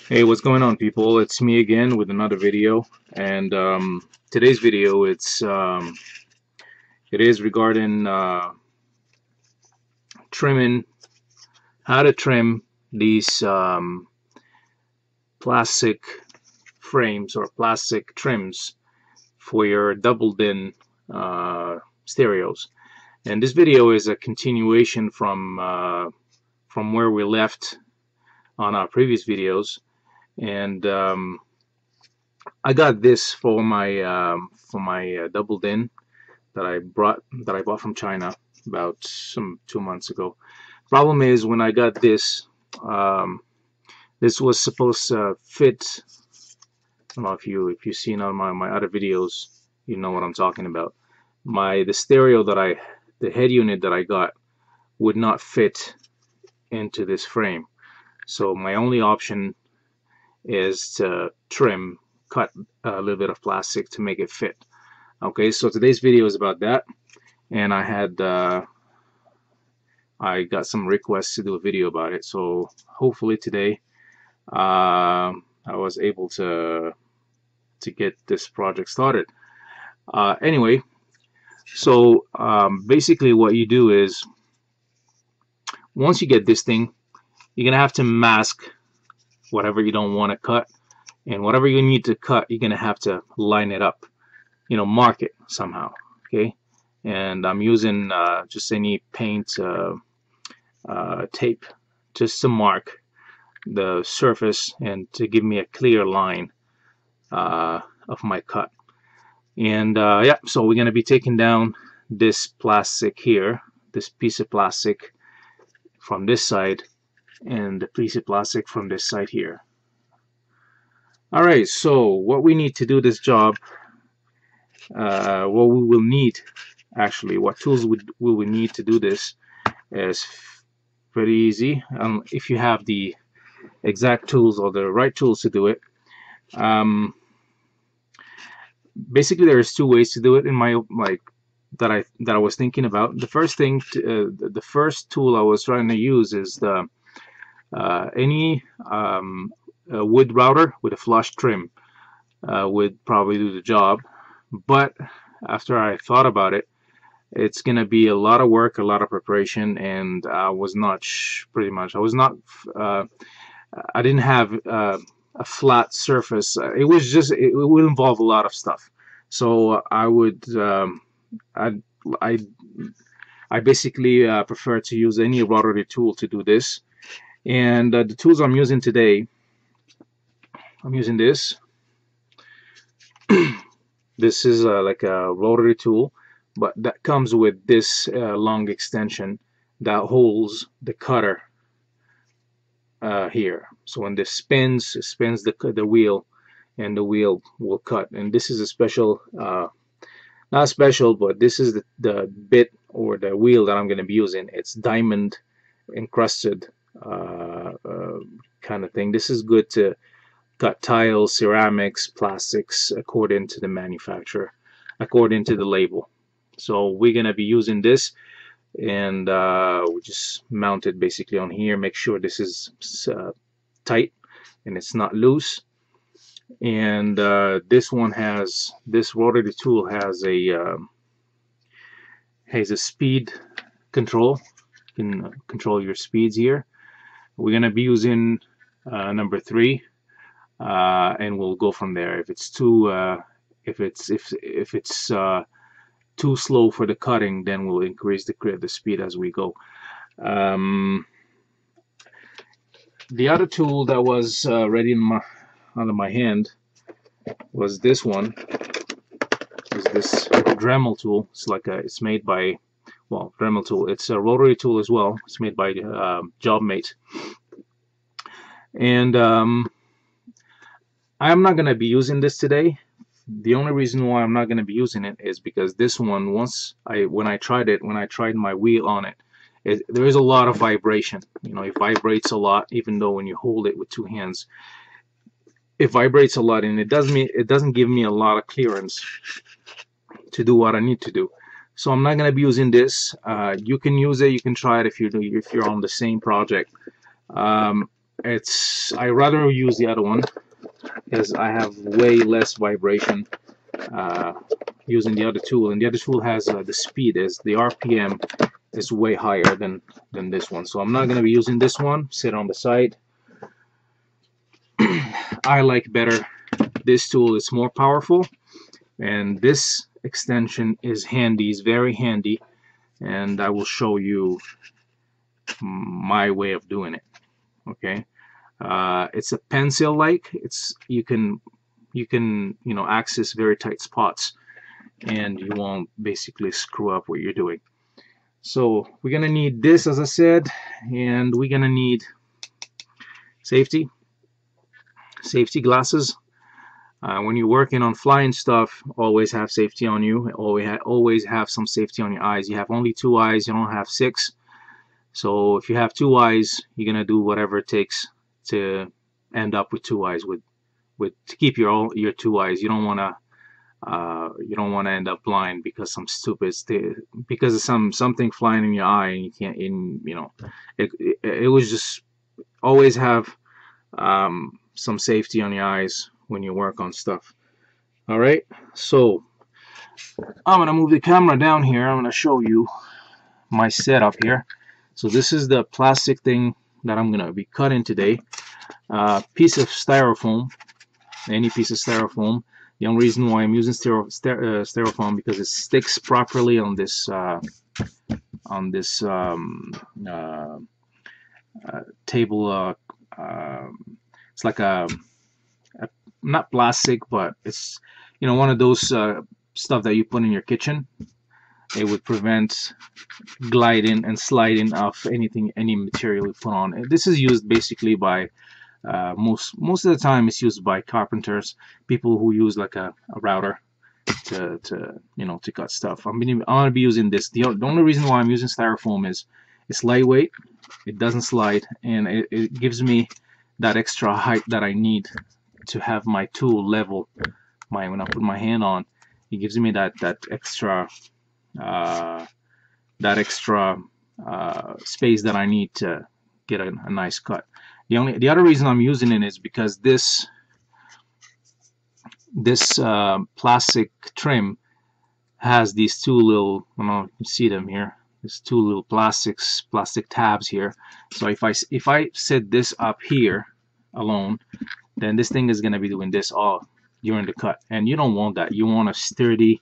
Hey, what's going on, people? It's me again with another video, and today's video it is regarding trimming, how to trim these plastic frames or plastic trims for your double din stereos. And this video is a continuation from where we left on our previous videos, and I got this for my double din that I bought from China about some 2 months ago. Problem is, when I got this, this was supposed to fit. I don't know if you've seen on my other videos, you know what I'm talking about. The stereo the head unit that I got would not fit into this frame. So my only option is to cut a little bit of plastic to make it fit. Okay, so today's video is about that, and I got some requests to do a video about it. So hopefully today I was able to get this project started. Anyway, so basically what you do is, once you get this thing, you're gonna have to mask whatever you don't want to cut, and whatever you need to cut, you're gonna have to line it up, mark it somehow. Okay, and I'm using just any paint tape just to mark the surface and to give me a clear line of my cut. And yeah, so we're gonna be taking down this plastic here, this piece of plastic from this side, and the piece of plastic from this side here. Alright, so what we need to do this job, what we will need, actually, what tools we will need to do this is pretty easy. If you have the exact tools or the right tools to do it. Basically, there's two ways to do it in my that I was thinking about. The first thing, the first tool I was trying to use is the any wood router with a flush trim would probably do the job. But after I thought about it, it's gonna be a lot of work, a lot of preparation, and I was not I didn't have a flat surface. It would involve a lot of stuff. So I basically prefer to use any rotary tool to do this. And the tools I'm using today, I'm using this. This is like a rotary tool, but that comes with this long extension that holds the cutter here. So when this spins, it spins the wheel, and the wheel will cut. And this is a special, not special, but this is the bit or the wheel that I'm going to be using. It's diamond encrusted kind of thing. This is good to cut tiles, ceramics, plastics, according to the manufacturer, according to the label. So we're going to be using this, and we just mount it basically on here. Make sure this is tight and it's not loose. And this rotary tool has a speed control. You can control your speeds here. We're gonna be using number 3, and we'll go from there. If it's too slow for the cutting, then we'll increase the speed as we go. The other tool that was ready under my hand was this one. Is this Dremel tool? It's made by, well, Dremel tool. It's a rotary tool as well. It's made by JobMate. And I'm not gonna be using this today. The only reason why I'm not going to be using it is because this one, when I tried my wheel on it, there is a lot of vibration. It vibrates a lot, even though when you hold it with 2 hands, it vibrates a lot, and it doesn't give me a lot of clearance to do what I need to do. So I'm not going to be using this. You can use it. You can try it if you're on the same project. I rather use the other one because I have way less vibration uh, using the other tool, and the other tool has the speed is the RPM is way higher than this one. So I'm not going to be using this one. Sit on the side. I like better this tool. It's more powerful, and this extension is handy. It's very handy, and I will show you my way of doing it. Okay, it's a pencil like. It's you can access very tight spots, and you won't basically screw up what you're doing. So we're gonna need this, as I said, and we're gonna need safety glasses. When you're working on flying stuff, always have safety on you. Always have some safety on your eyes. You have only 2 eyes, you don't have 6. So if you have 2 eyes, you're gonna do whatever it takes to end up with 2 eyes. To keep your 2 eyes, you don't wanna end up blind because because of something flying in your eye and you can't. It was just always have some safety on your eyes when you work on stuff. All right, so I'm gonna move the camera down here. I'm gonna show you my setup here. So this is the plastic thing that I'm gonna be cutting today. Piece of styrofoam, any piece of styrofoam. The only reason why I'm using styrofoam because it sticks properly on this table. It's like a not plastic, but it's one of those stuff that you put in your kitchen. It would prevent gliding and sliding of any material you put on. This is used basically by most of the time it's used by carpenters, people who use like a router to cut stuff. I'm gonna be using this. The only reason why I'm using styrofoam is it's lightweight, it doesn't slide, and it gives me that extra height that I need to have my tool level. When I put my hand on, it gives me that extra space that I need to get a nice cut. The other reason I'm using it is because this plastic trim has these 2 little, I don't know if you can see them here. There's 2 little plastic tabs here. So if I set this up here alone, then this thing is going to be doing this all during the cut, and you don't want that. You want a sturdy,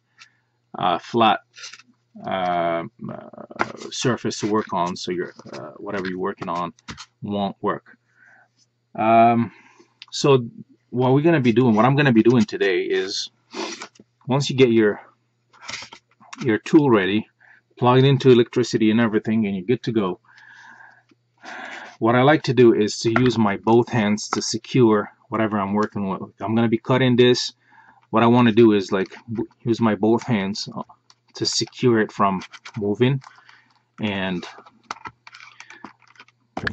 flat surface to work on, so your whatever you're working on won't work. So what I'm going to be doing today is, once you get your tool ready, plug it into electricity and everything, and you're good to go. What I like to do is to use my both hands to secure whatever I'm working with. I'm going to be cutting this. What I want to do is like use my both hands to secure it from moving, and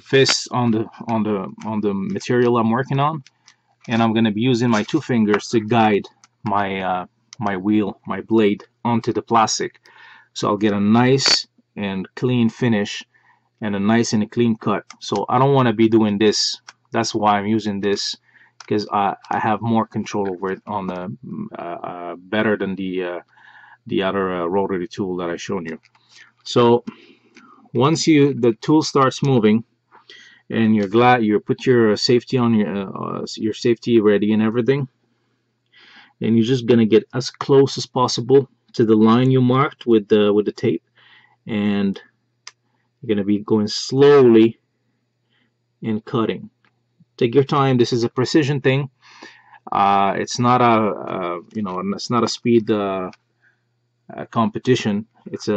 fists on the material I'm working on, and I'm going to be using my 2 fingers to guide my my blade onto the plastic, so I'll get a nice and clean finish and a nice and a clean cut. So I don't want to be doing this. That's why I'm using this, because I have more control over it on the better than the other rotary tool that I shown you. So once the tool starts moving and you put your safety on your safety ready and everything, and you're just gonna get as close as possible to the line you marked with the tape, and you're gonna be going slowly and cutting. Take your time. This is a precision thing. It's not it's not a speed competition. It's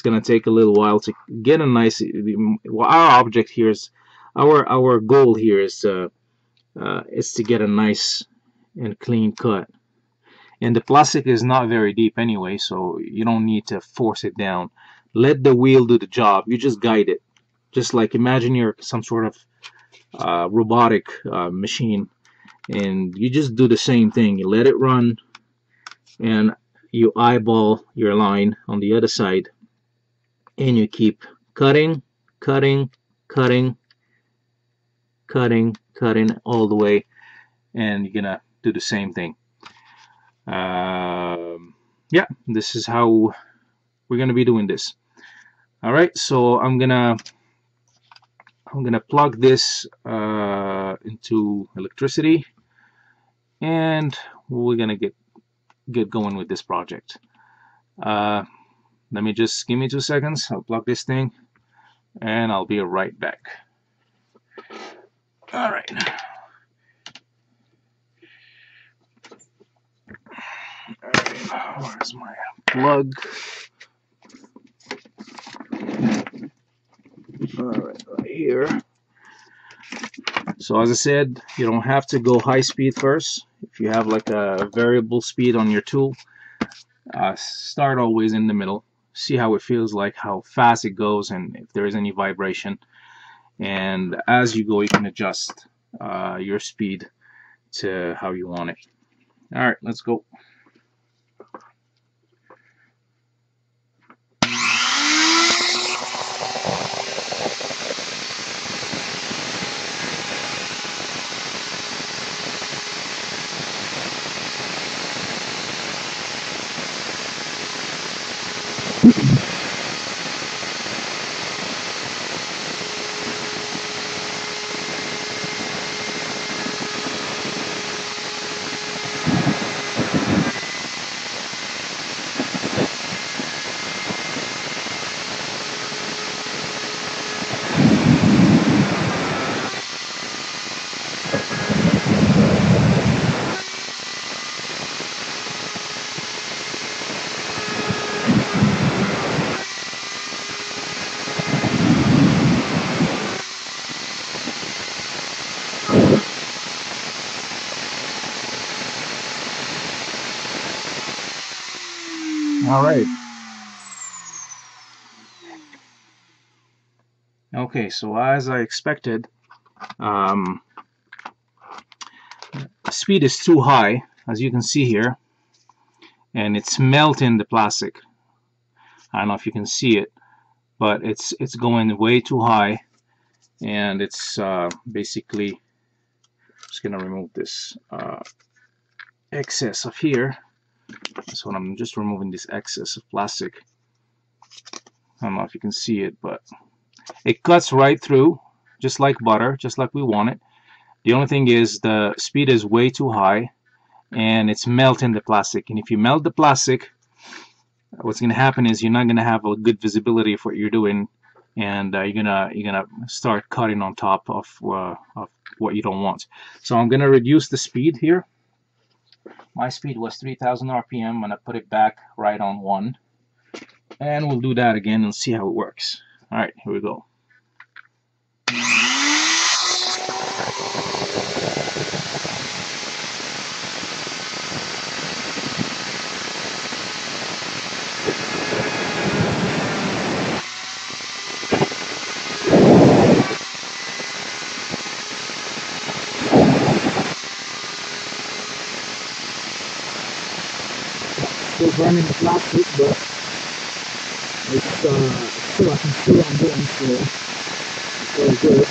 gonna take a little while to get a nice. Our object here is our goal here is to get a nice and clean cut. And the plastic is not very deep anyway, so you don't need to force it down. Let the wheel do the job. You just guide it. Just like imagine you're some sort of robotic machine, and you just do the same thing. You let it run, and you eyeball your line on the other side, and you keep cutting, cutting, cutting, cutting all the way, and you're gonna do the same thing. Yeah, this is how we're gonna be doing this. All right, so I'm gonna plug this into electricity, and we're gonna get going with this project. Let me just give me 2 seconds. I'll plug this thing, and I'll be right back. All right. Where's my plug? All right, right here. So as I said, you don't have to go high speed first. If you have like a variable speed on your tool, start always in the middle. See how it feels like, how fast it goes, and if there is any vibration. And as you go, you can adjust your speed to how you want it. All right, let's go. All right. Okay, so as I expected, the speed is too high, as you can see here, and it's melting the plastic. I don't know if you can see it, but it's going way too high, and it's basically just gonna remove this excess of here. So I'm just removing this excess of plastic. I don't know if you can see it, but it cuts right through, just like butter, just like we want it. The only thing is the speed is way too high, and it's melting the plastic. And if you melt the plastic, what's going to happen is you're not going to have a good visibility of what you're doing, and you're gonna start cutting on top of what you don't want. So I'm going to reduce the speed here. My speed was 3,000 RPM. I'm going to put it back right on 1, and we'll do that again and see how it works. All right, here we go. Still burning the plastic, but it's still I can see what I'm doing, so it's very good.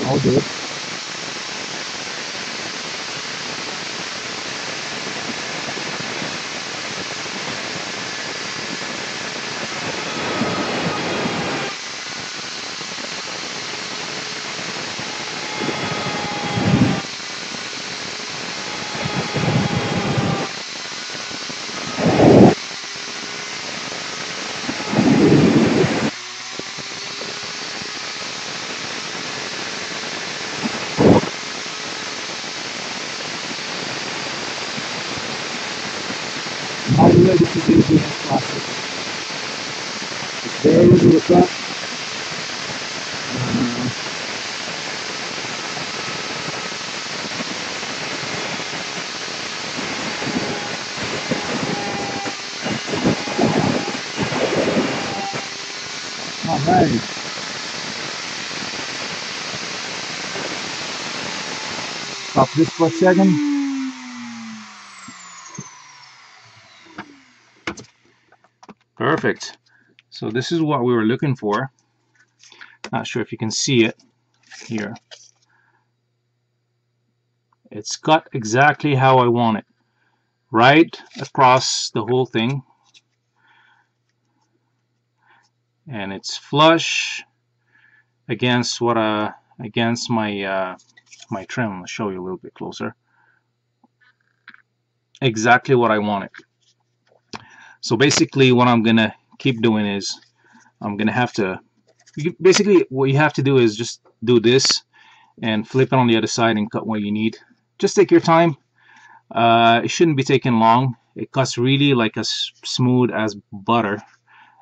All good. Now we're ready to do the next process. It's very easy to cut. Alright. Stop this for a second. perfect. So this is what we were looking for. Not sure if you can see it here. It's cut exactly how I want it, right across the whole thing, and it's flush against what against my my trim. I'll show you a little bit closer. Exactly what I wanted. So basically, what I'm gonna keep doing is I'm gonna have to. Basically, what you have to do is just do this and flip it on the other side and cut what you need. Just take your time. It shouldn't be taking long. It cuts really like as smooth as butter,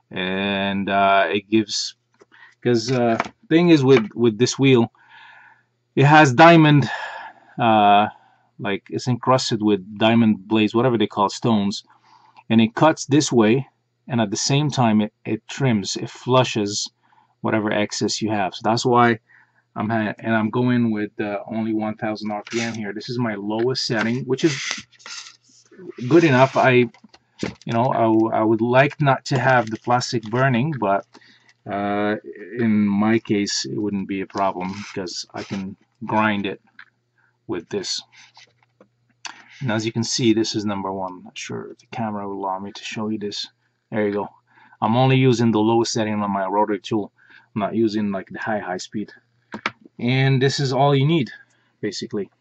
and it gives, because thing is with this wheel, it has diamond, like it's encrusted with diamond blades, whatever they call stones, and it cuts this way, and at the same time it trims, it flushes whatever excess you have. So that's why I'm going with only 1000 RPM here. This is my lowest setting, which is good enough. I would like not to have the plastic burning, but in my case it wouldn't be a problem because I can grind it with this. And as you can see, this is number one. I'm not sure if the camera will allow me to show you this. There you go. I'm only using the lowest setting on my rotary tool. I'm not using like the high speed. And this is all you need, basically.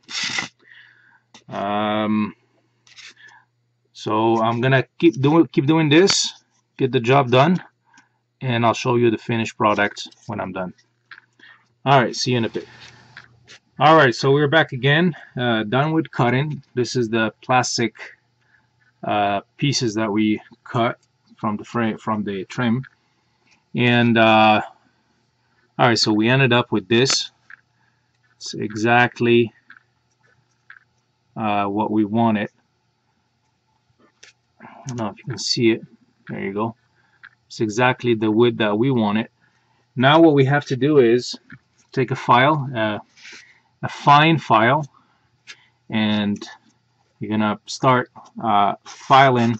So I'm gonna keep doing this, get the job done, and I'll show you the finished product when I'm done. Alright, see you in a bit. Alright, so we're back again, done with cutting. This is the plastic pieces that we cut from the frame, from the trim. And alright, so we ended up with this. It's exactly what we wanted. I don't know if you can see it. There you go. It's exactly the width that we wanted. Now what we have to do is take a file, a fine file, and you're gonna start filing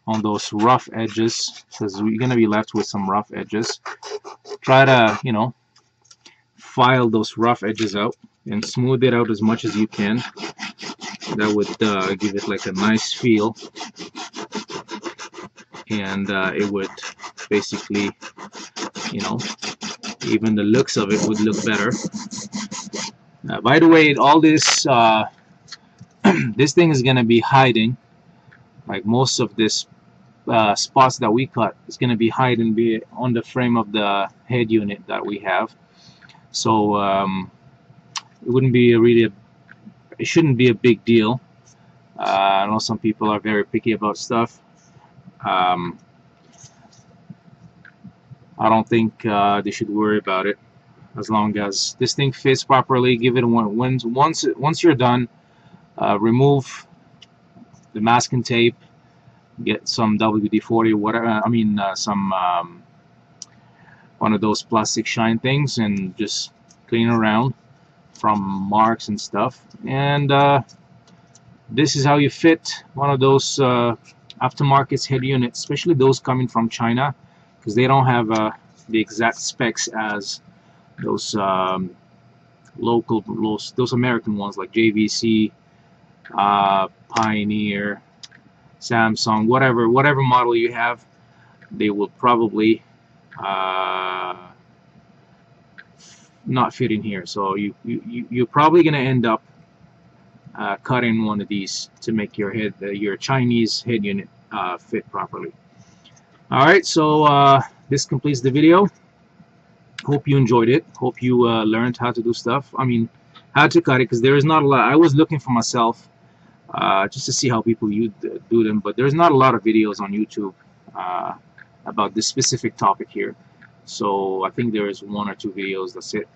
on those rough edges, because we're gonna be left with some rough edges. Try to, you know, file those rough edges out and smooth it out as much as you can. That would give it like a nice feel, and it would basically, you know, even the looks of it would look better. By the way, all this this thing is gonna be hiding, like most of this spots that we cut is gonna be hiding on the frame of the head unit that we have. So it wouldn't be it shouldn't be a big deal. I know some people are very picky about stuff. I don't think they should worry about it, as long as this thing fits properly. Give it once you're done, remove the masking tape, get some WD-40 or whatever. I mean some one of those plastic shine things, and just clean around from marks and stuff. And this is how you fit one of those aftermarket head units, especially those coming from China, because they don't have the exact specs as those those American ones like JVC, Pioneer, Samsung, whatever model you have. They will probably not fit in here. So you're probably gonna end up cutting one of these to make your head, your Chinese head unit fit properly. Alright, so this completes the video. Hope you enjoyed it. Hope you learned how to do stuff. I mean, how to cut it, because there is not a lot. I was looking for myself just to see how people do them, but there's not a lot of videos on YouTube about this specific topic here. So I think there is 1 or 2 videos, that's it.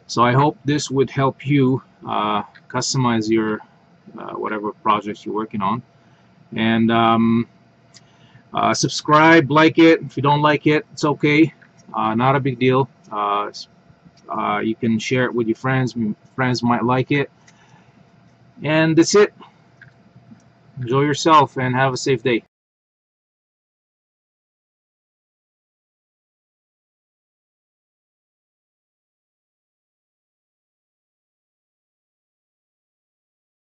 So I hope this would help you customize your whatever projects you're working on. And subscribe, like it. If you don't like it, it's okay. Not a big deal. You can share it with your friends. Friends might like it. And that's it. Enjoy yourself and have a safe day.